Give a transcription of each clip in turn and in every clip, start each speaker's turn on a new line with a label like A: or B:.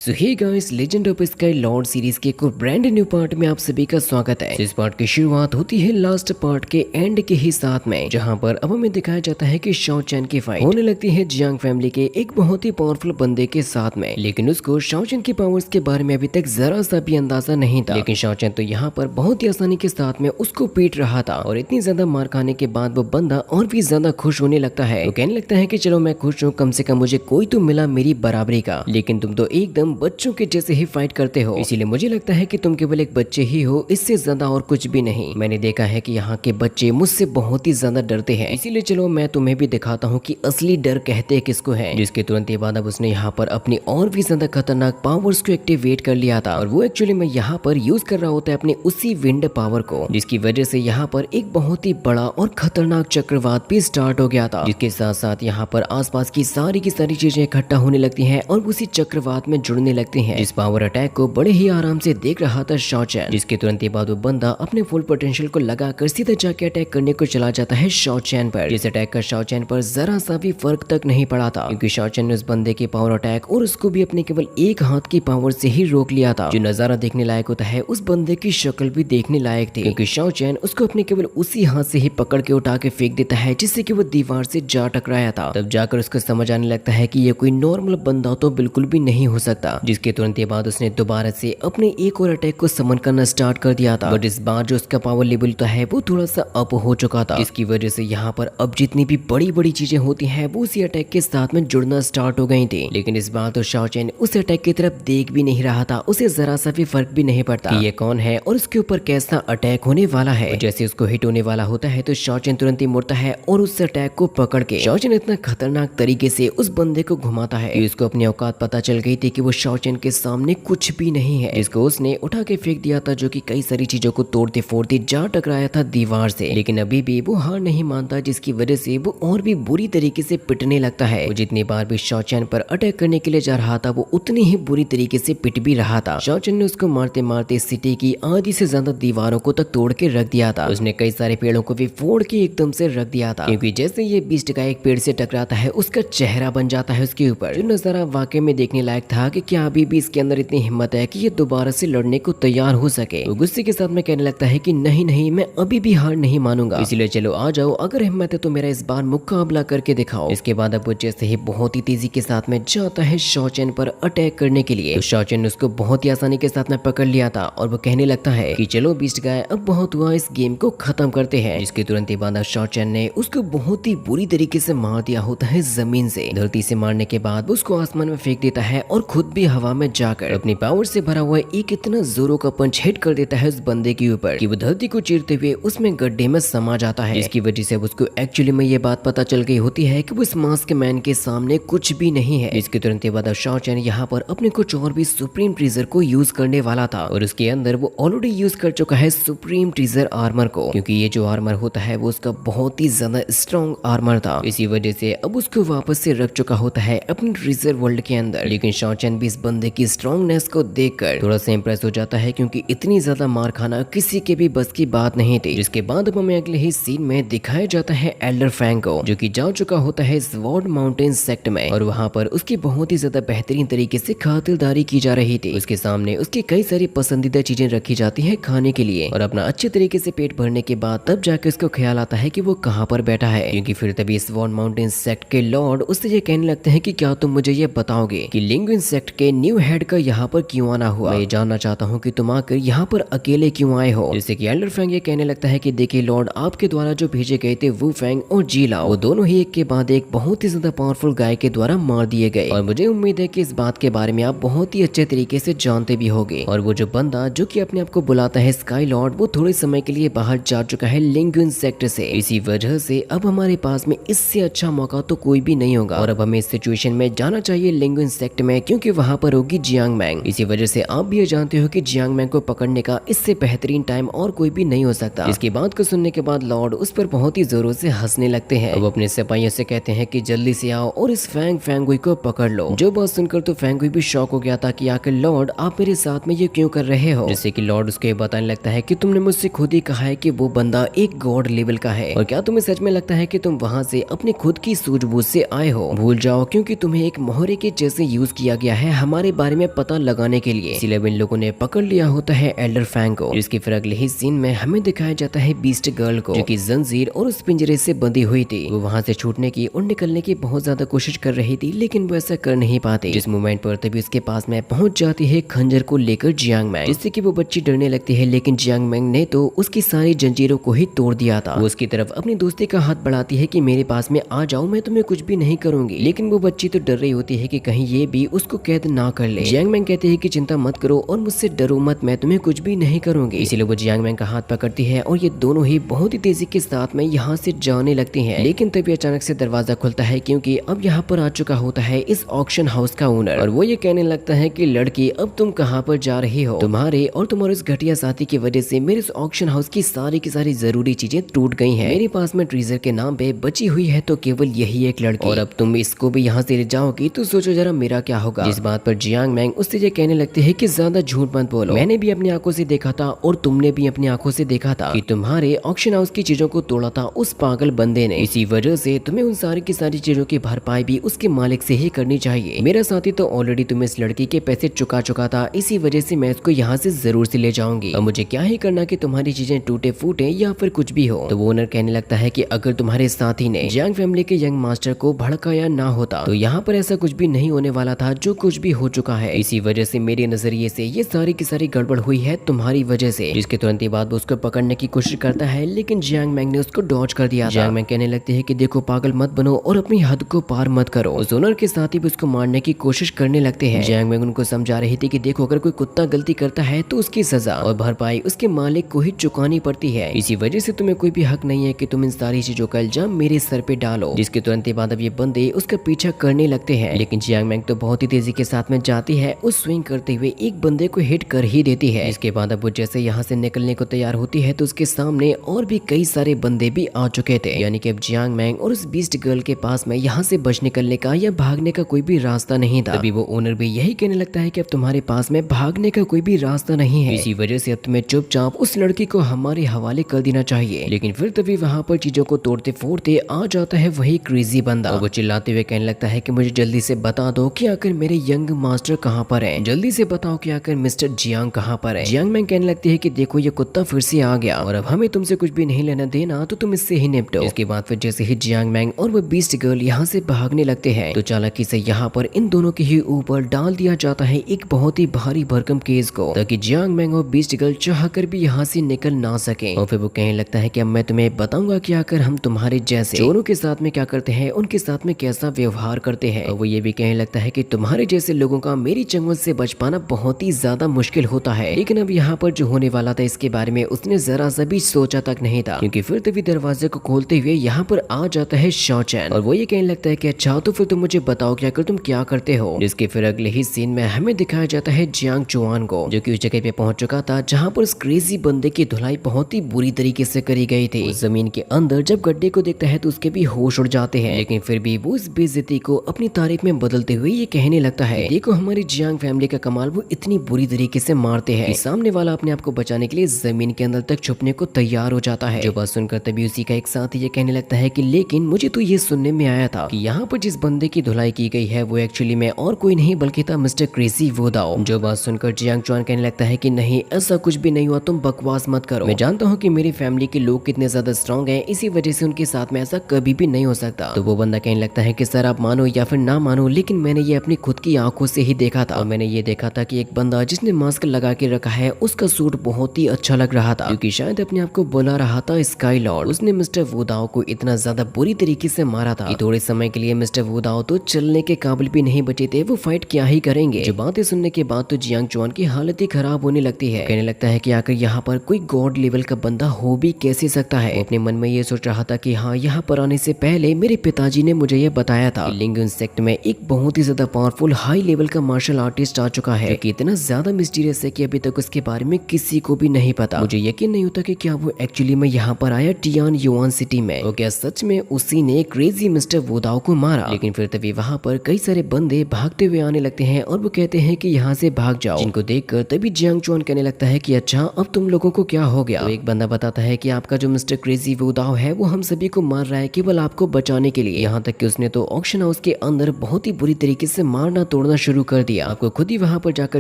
A: So hey guys, legend of sky lord series के एक और ब्रांड न्यू पार्ट में आप सभी का स्वागत है। इस पार्ट की शुरुआत होती है लास्ट पार्ट के एंड के ही साथ में, जहां पर अब हमें दिखाया जाता है कि शाओ चैन की फाइट होने लगती है जियांग फैमिली के एक बहुत ही पावरफुल बंदे के साथ में। लेकिन उसको शाओ चैन की पावर्स के बारे में अभी तक जरा सा भी अंदाजा नहीं था। लेकिन शाओ चैन तो यहाँ पर बहुत ही आसानी के साथ में उसको पीट रहा था और इतनी ज्यादा मार खाने के बाद वो बंदा और भी ज्यादा खुश होने लगता है। वो कहने लगता है कि चलो मैं खुश हूँ, कम से कम मुझे कोई तो मिला मेरी बराबरी का, लेकिन तुम तो एकदम बच्चों के जैसे ही फाइट करते हो, इसीलिए मुझे लगता है कि तुम केवल एक बच्चे ही हो, इससे ज्यादा और कुछ भी नहीं। मैंने देखा है कि यहाँ के बच्चे मुझसे बहुत ही ज्यादा डरते हैं, इसीलिए चलो मैं तुम्हें भी दिखाता हूँ कि असली डर कहते किसको है। जिसके तुरंत ही बाद अब उसने यहाँ पर अपनी और भी ज्यादा खतरनाक पावर्स को एक्टिवेट कर लिया था और वो एक्चुअली में यहाँ पर यूज कर रहा होता है अपने उसी विंड पावर को, जिसकी वजह से यहाँ पर एक बहुत ही बड़ा और खतरनाक चक्रवात भी स्टार्ट हो गया था। जिसके साथ साथ यहाँ पर आसपास की सारी चीजें इकट्ठा होने लगती हैं और उसी चक्रवात में जुड़ने लगती हैं। इस पावर अटैक को बड़े ही आराम से देख रहा था शाओ चैन, जिसके तुरंत ही बाद वो बंदा अपने फुल पोटेंशियल को लगाकर सीधा जाके अटैक करने को चला जाता है शाओ चैन पर। जिस अटैक का शाओ चैन पर जरा सा भी फर्क तक नहीं पड़ा था, क्योंकि शाओ चैन ने उस बंदे के पावर अटैक और उसको भी अपने केवल एक हाथ की पावर से ही रोक लिया था। जो नजारा देखने लायक होता है, उस बंदे की शक्ल भी देखने लायक थी, क्योंकि शाओ चैन उसको अपने केवल उसी हाथ से ही पकड़ के उठा के फेंक देता है जिससे कि वो दीवार से जा टकराया था। तब जाकर उसको समझ आने लगता है कि ये कोई नॉर्मल बंदा तो बिल्कुल भी नहीं हो सकता। जिसके तुरंत ही बाद उसने दोबारा से अपने एक और अटैक को समन करना स्टार्ट कर दिया था, बट इस बार जो उसका पावर लेवल तो है वो थोड़ा सा अप हो चुका था, जिसकी वजह से यहाँ पर अब जितनी भी बड़ी चीजें होती हैं वो उसी अटैक के साथ में जुड़ना स्टार्ट हो गई थी। लेकिन इस बार तो शाओ चैन उस अटैक की तरफ देख भी नहीं रहा था, उसे जरा सा भी फर्क भी नहीं पड़ता कि ये कौन है और उसके ऊपर कैसा अटैक होने वाला है। जैसे उसको हिट होने वाला होता है तो शाओ चैन तुरंत ही मुड़ता है और उस अटैक को पकड़ के शाओ चैन इतना खतरनाक तरीके से उस बंदे को घुमाता है कि उसको अपनी औकात पता चल गई थी कि वो शाओ चैन के सामने कुछ भी नहीं है, जिसको उसने उठा के फेंक दिया था, जो कि कई सारी चीजों को तोड़ते फोड़ते जा टकराया था दीवार से। लेकिन अभी भी वो हार नहीं मानता, जिसकी वजह से वो और भी बुरी तरीके से पिटने लगता है। वो जितनी बार भी शाओ चैन पर अटैक करने के लिए जा रहा था वो उतनी ही बुरी तरीके से पिट भी रहा था। शाओ चैन ने उसको मारते मारते सिटी की आधी से ज्यादा दीवारों को तक तोड़ के रख दिया था। उसने कई सारे पेड़ों को भी फोड़ के एकदम से रख दिया था, क्योंकि जैसे ये बीस्ट का एक पेड़ से टकराता है उसका चेहरा बन जाता है उसके ऊपर। जो नजारा वाकई में देखने लायक था कि क्या अभी भी इसके अंदर इतनी हिम्मत है कि ये दोबारा से लड़ने को तैयार हो सके। वो गुस्से के साथ में कहने लगता है कि नहीं मैं अभी भी हार नहीं मानूंगा, इसलिए चलो आ जाओ, अगर हिम्मत है तो मेरा इस बार मुकाबला करके दिखाओ। इसके बाद अब वो जैसे ही बहुत ही तेजी के साथ में जाता है शाओ चैन पर अटैक करने के लिए, तो शाओ चैन ने उसको बहुत ही आसानी के साथ में पकड़ लिया था और वो कहने लगता है कि चलो बीस्ट गाय, अब बहुत हुआ, इस गेम को खत्म करते हैं। जिसके तुरंत ही बाद शाओ चैन ने उसको बहुत ही बुरी तरीके से मार दिया होता है जमीन से। धरती से मारने के बाद उसको आसमान में फेंक देता है और खुद भी हवा में जाकर अपनी पावर से भरा हुआ एक इतना जोरों का पंच हिट कर देता है उस बंदे के ऊपर कि वो धरती को चीरते हुए उसमें गड्ढे में समा जाता है। इसकी वजह से उसको एक्चुअली में ये बात पता चल गई होती है कि वो इस मास्क मैन के सामने कुछ भी नहीं है। इसके तुरंत बाद शाओ चैन यहाँ पर अपने कुछ और भी सुप्रीम ट्रीजर को यूज करने वाला था और उसके अंदर वो ऑलरेडी यूज कर चुका है सुप्रीम ट्रीजर आर्मर को, क्योंकि ये जो आर्मर होता है वो उसका बहुत ही ज्यादा स्ट्रॉन्ग आर्मर था। इसी वजह से अब उसको वापस से रख चुका होता है अपने ट्रीजर वर्ल्ड के अंदर। लेकिन शाओ चैन भी इस बंदे की स्ट्रॉन्गनेस को देखकर थोड़ा सा इंप्रेस हो जाता है, क्योंकि इतनी ज्यादा मार खाना किसी के भी बस की बात नहीं थी। जिसके बाद अब हमें अगले ही सीन में दिखाया जाता है एल्डर फैंग को, जो कि जा चुका होता है स्वॉर्ड माउंटेन सेक्ट में और वहां पर उसकी बहुत ही ज्यादा बेहतरीन तरीके से खातिरदारी की जा रही थी। उसके सामने उसकी कई सारी पसंदीदा चीजें रखी जाती है खाने के लिए और अपना अच्छे तरीके से पेट भरने के बाद तब जाके उसको ख्याल आता है कि वो कहाँ पर बैठा है, क्योंकि फिर तभी स्वॉर्ड माउंटेन सेक्ट के लॉर्ड उससे ये कहने लगते हैं कि क्या तुम मुझे ये बताओगे कि लिंगुइन सेक्ट के न्यू हेड का यहाँ पर क्यों आना हुआ। मैं जानना चाहता हूँ कि तुम आकर यहाँ पर अकेले क्यों आए हो। जैसे कि एल्डर फैंग ये कहने लगता है कि देखिए लॉर्ड, आपके द्वारा जो भेजे गए थे वू फैंग और जीला, वो दोनों ही एक के बाद एक बहुत ही ज्यादा पावरफुल गाय के द्वारा मार दिए गए और मुझे उम्मीद है कि इस बात के बारे में आप बहुत ही अच्छे तरीके से जानते भी होंगे। और वो जो बंदा जो कि अपने आप को बुलाता है स्काई लॉर्ड, वो थोड़े समय के लिए बाहर जा चुका है लिंगुइन सेक्टर से। इसी वजह से अब हमारे पास में इससे अच्छा मौका तो कोई भी नहीं होगा और अब हमें इस सिचुएशन में जाना चाहिए लिंगुइन सेक्ट में, क्योंकि वहां पर होगी जियांग मैंग। इसी वजह से आप भी ये जानते हो कि जियांग मैंग को पकड़ने का इससे बेहतरीन टाइम और कोई भी नहीं हो सकता। इसकी बात को सुनने के बाद लॉर्ड उस पर बहुत ही जोरों से हंसने लगते हैं। वो अपने सिपाहियों से कहते हैं कि जल्दी से आओ और इस फैंगुई को पकड़ लो। जो बात सुनकर तो फैंगुई भी शॉक हो गया था कि आखिर लॉर्ड आप मेरे साथ में ये क्यों कर रहे हो। जैसे कि लॉर्ड उसके बताने लगता है कि तुमने मुझसे खुद ही कहा है कि वो बंदा एक गॉड लेवल का है, और क्या तुम्हें सच में लगता है कि तुम वहाँ से अपने खुद की सूझबूझ से आए हो। भूल जाओ, क्योंकि तुम्हें एक मोहरे के जैसे यूज किया गया है है हमारे बारे में पता लगाने के लिए। इसीलिए इन लोगों ने पकड़ लिया होता है एल्डर फैंग को, जिसके फिर अगले ही सीन में हमें दिखाया जाता है बीस्ट गर्ल को, जो कि जंजीर और उस पिंजरे से बंधी हुई थी। वो वहाँ से छूटने की और निकलने की बहुत ज्यादा कोशिश कर रही थी, लेकिन वो ऐसा कर नहीं पाती। जिस मोमेंट पर तभी उसके पास में पहुंच जाती है खंजर को लेकर जियांग मैंग, जिससे कि वो बच्ची डरने लगती है। लेकिन जियांग मैंग ने तो उसकी सारी जंजीरों को ही तोड़ दिया था। वो उसकी तरफ अपनी दोस्ती का हाथ बढ़ाती है कि मेरे पास में आ जाओ, मैं तुम्हें कुछ भी नहीं करूंगी। लेकिन वो बच्ची तो डर रही होती है कि कहीं ये भी उसको कैद ना कर ले। जियांग मैंग कहती है कि चिंता मत करो और मुझसे डरो मत, मैं तुम्हें कुछ भी नहीं करूंगी। इसीलिए वो जियांग मैंग का हाथ पकड़ती है और ये दोनों ही बहुत ही तेजी के साथ में यहाँ से जाने लगती हैं। लेकिन तभी अचानक से दरवाजा खुलता है, क्योंकि अब यहाँ पर आ चुका होता है इस ऑक्शन हाउस का ओनर, और वो ये कहने लगता है कि लड़की अब तुम कहाँ पर जा रही हो? तुम्हारे और तुम्हारे इस घटिया साथी की वजह से मेरे इस ऑक्शन हाउस की सारी जरूरी चीजें टूट गई हैं। मेरे पास में ट्रीजर के नाम पे बची हुई है तो केवल यही एक लड़की, और अब तुम इसको भी यहाँ से ले जाओगी तो सोचो जरा मेरा क्या होगा। इस बात पर जियांग मैंग उससे ये कहने लगते हैं कि ज्यादा झूठ मत बोलो, मैंने भी अपनी आंखों से देखा था और तुमने भी अपनी आंखों से देखा था कि तुम्हारे ऑक्शन हाउस की चीजों को तोड़ा था उस पागल बंदे ने। इसी वजह से तुम्हें उन सारी की सारी चीजों की भरपाई भी उसके मालिक से ही करनी चाहिए। मेरा साथी तो ऑलरेडी तुम्हें इस लड़की के पैसे चुका चुका था, इसी वजह से मैं इसको यहाँ से जरूर से ले जाऊंगी। अब मुझे क्या ही करना कि तुम्हारी चीजें टूटे फूटे या फिर कुछ भी हो। तो वो ओनर कहने लगता है कि अगर तुम्हारे साथी ने जियांग फैमिली के यंग मास्टर को भड़काया ना होता तो यहाँ पर ऐसा कुछ भी नहीं होने वाला था जो कुछ भी हो चुका है। इसी वजह से मेरे नजरिए से ये सारी की सारी गड़बड़ हुई है तुम्हारी वजह से। जिसके तुरंत ही बाद वो उसको पकड़ने की कोशिश करता है, लेकिन जियांग मैंग ने उसको डॉज कर दिया। जियांग मैंग कहने लगते हैं कि देखो पागल मत बनो और अपनी हद को पार मत करो। उस ओनर के साथ ही भी उसको मारने की कोशिश करने लगते हैं। जियांग मैंग उनको समझा रही थी कि देखो अगर कोई कुत्ता गलती करता है तो उसकी सजा और भरपाई उसके मालिक को ही चुकानी पड़ती है। इसी वजह से तुम्हें कोई भी हक नहीं है कि तुम इन सारी चीजों का इल्जाम मेरे सर पे डालो। जिसके तुरंत बाद अब ये बंदे उसका पीछा करने लगते हैं, लेकिन जियांग मैंग तो बहुत ही तेजी के साथ में जाती है, उस स्विंग करते हुए एक बंदे को हिट कर ही देती है। इसके बाद अब वो जैसे यहाँ से निकलने को तैयार होती है तो उसके सामने और भी कई सारे बंदे भी आ चुके थे। यानी कि अब जियांग मैंग और उस बीस्ट गर्ल के पास में यहाँ से बच निकलने का या भागने का कोई भी रास्ता नहीं था। तभी वो ओनर भी यही कहने लगता है कि अब तुम्हारे पास में भागने का कोई भी रास्ता नहीं है, इसी वजह से अब तुम्हें चुपचाप उस लड़की को हमारे हवाले कर देना चाहिए। लेकिन फिर तभी वहाँ पर चीजों को तोड़ते फोड़ते आ जाता है वही क्रेजी बंदा, और वो चिल्लाते हुए कहने लगता है कि मुझे जल्दी से बता दो कि आखिर मेरे यंग मास्टर कहाँ पर है, जल्दी से बताओ कि आखिर मिस्टर जियांग कहाँ पर है। जियांग मैंग कहने लगती है कि देखो ये कुत्ता फिर से आ गया और अब हमें तुमसे कुछ भी नहीं लेना देना, तो तुम इससे ही निपटो। इसके बाद फिर जैसे ही जियांग मैंग और वो बीस्ट गर्ल यहाँ से भागने लगते हैं तो चालाकी से यहाँ पर इन दोनों के ही ऊपर डाल दिया जाता है एक बहुत ही भारी भरकम केस को, ताकि जियांग मैंग और बीस्ट गर्ल चाहकर भी यहाँ से निकल ना सके। और फिर वो कहने लगता है कि अब मैं तुम्हें बताऊंगा कि आकर हम तुम्हारे जैसे चोरों के साथ में क्या करते हैं, उनके साथ में कैसा व्यवहार करते हैं। और वो ये भी कहने लगता है कि तुम्हारे जैसे लोगों का मेरी चंगुल से बच पाना बहुत ही ज्यादा मुश्किल होता है। लेकिन अब यहाँ पर जो होने वाला था इसके बारे में उसने जरा सा भी सोचा तक नहीं था, क्योंकि फिर तभी दरवाजे को खोलते हुए यहाँ पर आ जाता है शॉ चैन, और वो ये कहने लगता है कि अच्छा तो फिर तुम मुझे बताओ कि आखिर तुम क्या करते हो। जिसके फिर अगले ही सीन में हमें दिखाया जाता है जियांग चुआन को, जो कि उस जगह पे पहुंच चुका था जहाँ पर उस क्रेजी बंदे की धुलाई बहुत ही बुरी तरीके से करी गई थी। उस जमीन के अंदर जब गड्ढे को देखता है तो उसके भी होश उड़ जाते हैं, लेकिन फिर भी वो इस बेइज्जती को अपनी तारीफ में बदलते हुए ये कहने लगता है देखो हमारी जियांग फैमिली का कमाल, वो इतनी बुरी तरीके से मारते हैं कि सामने वाला अपने आप को बचाने के लिए जमीन के अंदर तक छुपने को तैयार हो जाता है। जो बात सुनकर तभी उसी का एक साथी ये कहने लगता है कि लेकिन मुझे तो ये सुनने में आया था कि यहाँ पर जिस बंदे की धुलाई की गई है वो एक्चुअली में और कोई नहीं बल्कि था मिस्टर क्रेजी वोदाओ। जो बात सुनकर जियांग चुआन कहने लगता है कि नहीं ऐसा कुछ भी नहीं हुआ, तुम बकवास मत करो, मैं जानता हूँ कि मेरी फैमिली के लोग कितने ज्यादा स्ट्रॉन्ग हैं, इसी वजह से उनके साथ में ऐसा कभी भी नहीं हो सकता। तो वो बंदा कहने लगता है कि सर आप मानो या फिर ना मानो, लेकिन मैंने ये अपनी खुद की आंखों से ही देखा था। और मैंने ये देखा था कि एक बंदा जिसने मास्क लगा के रखा है उसका सूट बहुत ही अच्छा लग रहा था, क्योंकि शायद अपने आप को बुला रहा था स्काई लॉर्ड। उसने मिस्टर वोदाओ को इतना ज्यादा बुरी तरीके से मारा था कि थोड़े समय के लिए मिस्टर वोदाओ तो चलने के काबिल भी नहीं बचे थे, वो फाइट क्या ही करेंगे। जो बातें सुनने के बाद तो जियांग चुआन की हालत ही खराब होने लगती है। कहने लगता है कि आखिर यहाँ पर कोई गॉड लेवल का बंदा हो भी कैसे सकता है। वो अपने मन में ये सोच रहा था कि हाँ यहाँ पर आने से पहले मेरे पिताजी ने मुझे ये बताया था कि लिंग इंसेक्ट में एक बहुत ही ज्यादा पावरफुल हाई लेवल का मार्शल आर्टिस्ट आ चुका है, जो कि इतना ज्यादा मिस्टीरियस है कि अभी तक उसके बारे में किसी को भी नहीं पता। मुझे यकीन नहीं होता कि क्या वो एक्चुअली में यहाँ पर आया टियान युआन सिटी में, और क्या सच में उसी ने क्रेजी मिस्टर वोदाओ को मारा। लेकिन फिर तभी वहाँ पर कई सारे बंदे भागते हुए आने लगते हैं और वो कहते हैं कि यहाँ से भाग जाओ, जिनको देखकर तभी जियांग चुआन कहने लगता है कि अच्छा अब तुम लोगों को क्या हो गया। तो एक बंदा बताता है कि आपका जो मिस्टर क्रेजी वोदाओ है वो हम सभी को मार रहा है केवल आपको बचाने के लिए, यहाँ तक कि उसने तो ऑक्शन हाउस के अंदर बहुत ही बुरी तरीके से मारना तोड़ना शुरू कर दिया। आपको खुद ही वहाँ पर जाकर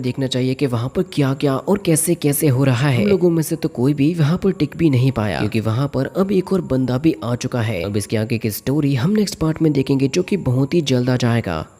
A: देखना चाहिए कि वहाँ पर क्या क्या और कैसे कैसे हो रहा है। हम लोगों में से तो कोई भी वहाँ पर टिक भी नहीं पाया, क्योंकि वहाँ पर अब एक और बंदा भी आ चुका है। अब इसके आगे की स्टोरी हम नेक्स्ट पार्ट में देखेंगे, जो कि बहुत ही जल्द आ जाएगा।